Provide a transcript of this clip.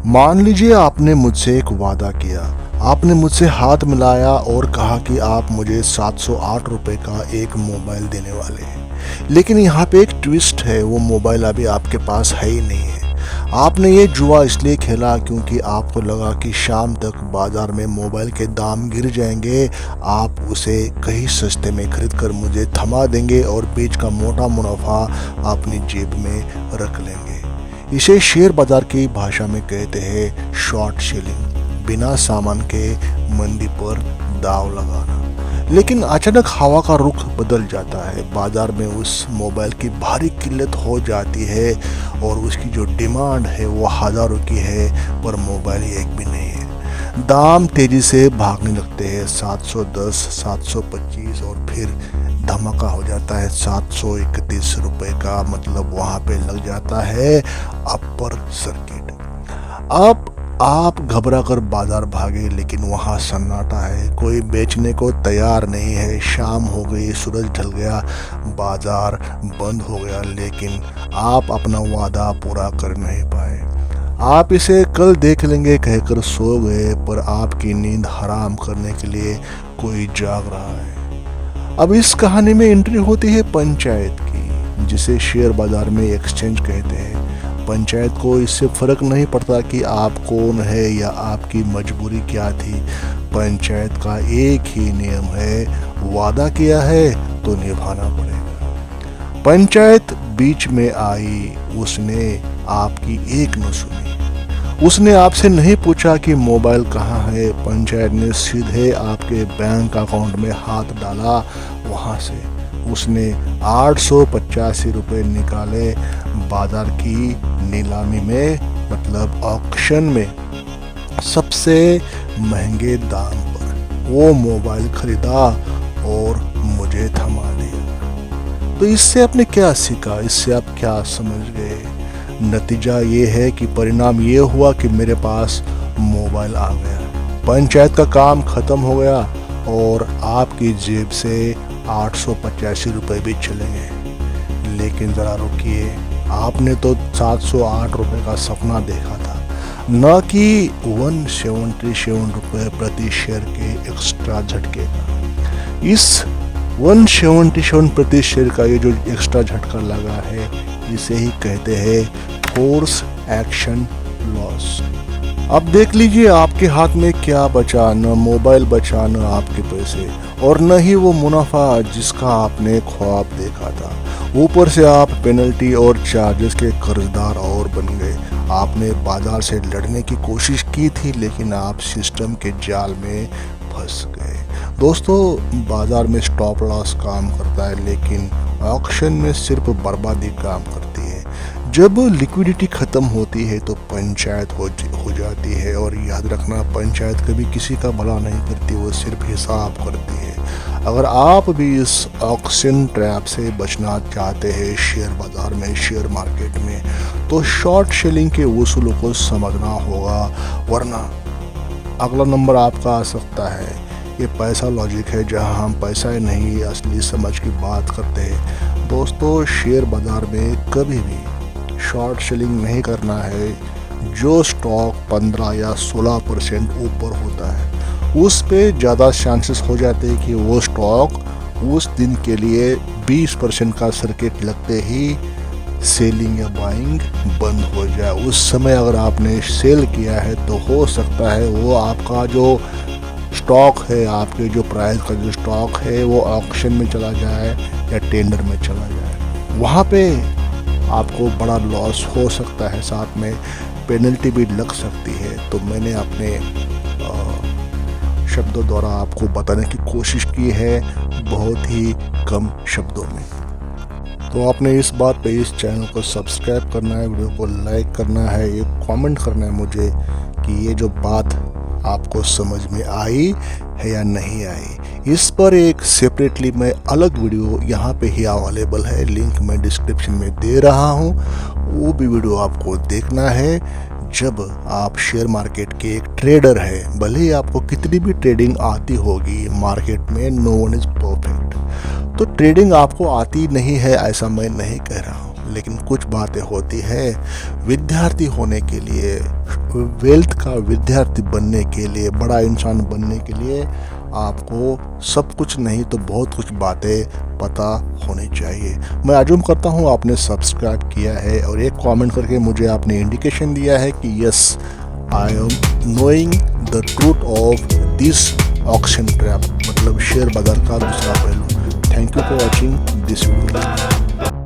मान लीजिए आपने मुझसे एक वादा किया। आपने मुझसे हाथ मिलाया और कहा कि आप मुझे 708 रुपये का एक मोबाइल देने वाले हैं। लेकिन यहाँ पे एक ट्विस्ट है, वो मोबाइल अभी आपके पास है ही नहीं है। आपने ये जुआ इसलिए खेला क्योंकि आपको लगा कि शाम तक बाजार में मोबाइल के दाम गिर जाएंगे, आप उसे कहीं सस्ते में खरीद कर मुझे थमा देंगे और बीच का मोटा मुनाफा अपनी जेब में रख लेंगे। इसे शेयर बाजार की भाषा में कहते हैं शॉर्ट सेलिंग, बिना सामान के मंदी पर दाव लगाना। लेकिन अचानक हवा का रुख बदल जाता है, बाजार में उस मोबाइल की भारी किल्लत हो जाती है और उसकी जो डिमांड है वो हज़ारों की है, पर मोबाइल एक भी नहीं है। दाम तेजी से भागने लगते हैं, 710, 725 और फिर धमाका हो जाता है 731 रुपये का। मतलब वहाँ पे लग जाता है अपर सर्किट। अब आप घबरा कर बाजार भागे, लेकिन वहाँ सन्नाटा है, कोई बेचने को तैयार नहीं है। शाम हो गई, सूरज ढल गया, बाजार बंद हो गया, लेकिन आप अपना वादा पूरा कर नहीं पाए। आप इसे कल देख लेंगे कहकर सो गए, पर आपकी नींद हराम करने के लिए कोई जाग रहा है। अब इस कहानी में एंट्री होती है पंचायत की, जिसे शेयर बाजार में एक्सचेंज कहते हैं। पंचायत को इससे फर्क नहीं पड़ता कि आप कौन है या आपकी मजबूरी क्या थी। पंचायत का एक ही नियम है, वादा किया है तो निभाना पड़ेगा। पंचायत बीच में आई, उसने आपकी एक न सुनी। उसने आपसे नहीं पूछा कि मोबाइल कहाँ है। पंचायत ने सीधे आपके बैंक अकाउंट में हाथ डाला। वहाँ से उसने 885 रुपये निकाले, बाजार की नीलामी में, मतलब ऑक्शन में सबसे महंगे दाम पर वो मोबाइल खरीदा और मुझे थमा दिया। तो इससे आपने क्या सीखा, इससे आप क्या समझ गए? नतीजा ये है कि परिणाम ये हुआ कि मेरे पास मोबाइल आ गया, पंचायत का काम खत्म हो गया और आपकी जेब से 885 रुपये भी चले गए। लेकिन ज़रा रुकिए, आपने तो 708 रुपये का सपना देखा था, न कि 177 रुपये प्रति शेयर के एक्स्ट्रा झटके का। इस 177 प्रति शेयर का ये जो एक्स्ट्रा झटका लगा है, इसे ही कहते हैं फोर्स एक्शन लॉस। अब देख लीजिए आपके हाथ में क्या बचा, न मोबाइल बचा, न आपके पैसे, और न ही वो मुनाफा जिसका आपने ख्वाब देखा था। ऊपर से आप पेनल्टी और चार्जेस के कर्जदार और बन गए। आपने बाजार से लड़ने की कोशिश की थी, लेकिन आप सिस्टम के जाल में फंस गए। दोस्तों, बाजार में स्टॉप लॉस काम करता है, लेकिन ऑक्शन में सिर्फ बर्बादी काम करती है। जब लिक्विडिटी ख़त्म होती है तो पंचायत हो जाती है, और याद रखना, पंचायत कभी किसी का भला नहीं करती, वो सिर्फ हिसाब करती है। अगर आप भी इस ऑक्शन ट्रैप से बचना चाहते हैं शेयर बाज़ार में, शेयर मार्केट में, तो शॉर्ट सेलिंग के उसूलों को समझना होगा, वरना अगला नंबर आपका आ सकता है। ये पैसा लॉजिक है, जहां हम पैसा ही नहीं असली समझ की बात करते हैं। दोस्तों, शेयर बाज़ार में कभी भी शॉर्ट सेलिंग नहीं करना है। जो स्टॉक 15 या 16% ऊपर होता है, उस पे ज़्यादा चांसेस हो जाते हैं कि वो स्टॉक उस दिन के लिए 20% का सर्किट लगते ही सेलिंग या बाइंग बंद हो जाए। उस समय अगर आपने सेल किया है तो हो सकता है वो आपका जो स्टॉक है, आपके जो प्राइस का जो स्टॉक है, वो ऑक्शन में चला जाए या टेंडर में चला जाए। वहाँ पे आपको बड़ा लॉस हो सकता है, साथ में पेनल्टी भी लग सकती है। तो मैंने अपने शब्दों द्वारा आपको बताने की कोशिश की है, बहुत ही कम शब्दों में। तो आपने इस बात पे इस चैनल को सब्सक्राइब करना है, वीडियो को लाइक करना है, ये कमेंट करना है मुझे कि ये जो बात आपको समझ में आई है या नहीं आई। इस पर एक सेपरेटली मैं अलग वीडियो यहाँ पे ही अवेलेबल है, लिंक मैं डिस्क्रिप्शन में दे रहा हूँ, वो भी वीडियो आपको देखना है। जब आप शेयर मार्केट के एक ट्रेडर है, भले ही आपको कितनी भी ट्रेडिंग आती होगी मार्केट में, नो वन इज परफेक्ट। तो ट्रेडिंग आपको आती नहीं है ऐसा मैं नहीं कह रहा हूँ, लेकिन कुछ बातें होती है विद्यार्थी होने के लिए, वेल्थ का विद्यार्थी बनने के लिए, बड़ा इंसान बनने के लिए आपको सब कुछ नहीं तो बहुत कुछ बातें पता होनी चाहिए। मैं अज्यूम करता हूँ आपने सब्सक्राइब किया है और एक कमेंट करके मुझे आपने इंडिकेशन दिया है कि yes I am knowing the truth of this auction trap, मतलब शेयर बाजार का दूसरा पहलू। Thank you for watching this video.